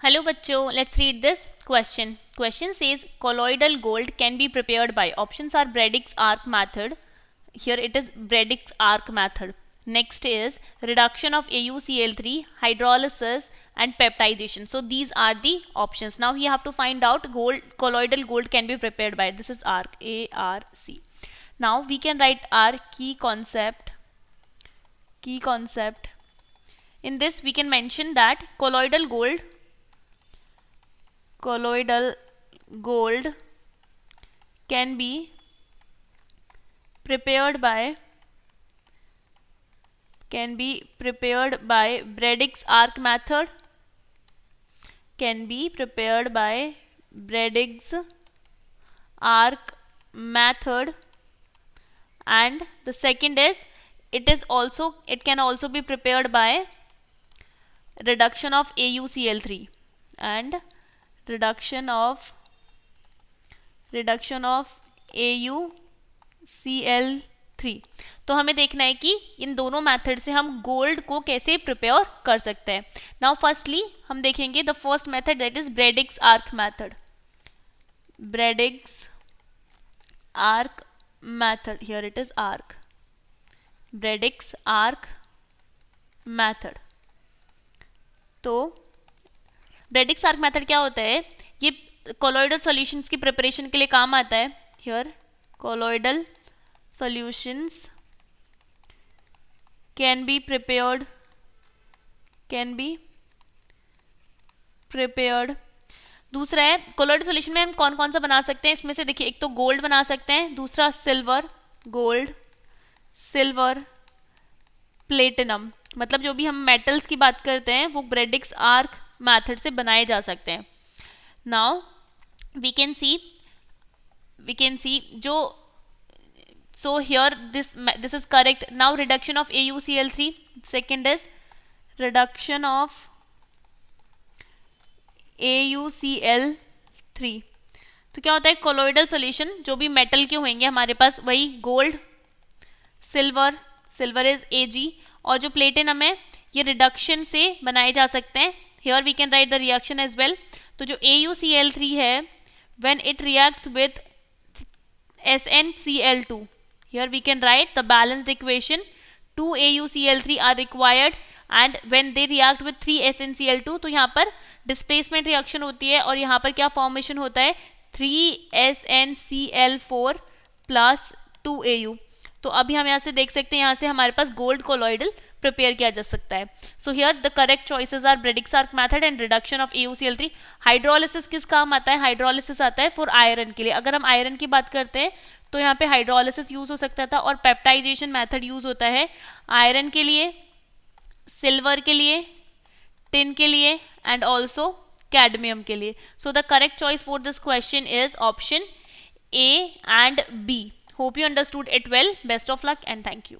Hello बच्चों, let's read this question. Question says colloidal gold can be prepared by, options are Bragdon's arc method. Here it is Bragdon's arc method. Next is reduction of AuCl3, hydrolysis and peptidation. So these are the options. Now we have to find out colloidal gold can be prepared by. This is arc, ARC. Now we can write our key concept. In this we can mention that colloidal gold can be prepared by Bragdon's arc method, and the second is it can also be prepared by reduction of AuCl3 and reduction of AuCl3. तो हमें देखना है कि इन दोनों method से हम gold को कैसे प्रिपेयर कर सकते हैं. नाउ फर्स्टली हम देखेंगे the first method, that is Bragdon's arc method. Here it is arc. Bragdon's arc method. तो Bragdon's arc method क्या होता है? ये colloidal solutions की प्रिपरेशन के लिए काम आता है. Here colloidal solutions can be prepared. दूसरा है colloidal solution में हम कौन कौन सा बना सकते हैं. इसमें से देखिए, एक तो गोल्ड बना सकते हैं, दूसरा गोल्ड, सिल्वर, प्लेटिनम. मतलब जो भी हम मेटल्स की बात करते हैं वो Bragdon's arc मेथड से बनाए जा सकते हैं. नाउ वी कैन सी जो so here this is correct. Now reduction of AuCl3, second is reduction of AuCl3. तो क्या होता है, कोलोइडल सॉल्यूशन जो भी मेटल के होंगे हमारे पास, वही गोल्ड, सिल्वर इज Ag, और जो प्लेटिनम है ये रिडक्शन से बनाए जा सकते हैं. Here we can write the reaction as well. तो जो AuCl3 है, when it reacts with SnCl2, here we can write the balanced equation. 2 AuCl3 are required and when they react with 3 SnCl2, तो यहाँ पर डिस्प्लेसमेंट रिएक्शन होती है और यहाँ पर क्या फॉर्मेशन होता है, 3 SnCl4 प्लस 2 Au. तो अभी हम यहाँ से देख सकते हैं, यहाँ से हमारे पास गोल्ड कोलॉइडल प्रिपेयर किया जा सकता है. So here the correct choices are Bragdon's arc method and reduction of AuCl3. Hydrolysis किस काम आता है, हाइड्रोलिसिस आता है फॉर आयरन के लिए. अगर हम आयरन की बात करते हैं तो यहाँ पे हाइड्रोलिसिस यूज हो सकता था, और पेप्टाइजेशन मेथड यूज होता है आयरन के लिए, सिल्वर के लिए, टिन के लिए एंड ऑल्सो कैडमियम के लिए. So the correct choice for this question is option A and B. Hope you understood it well. Best of luck and thank you.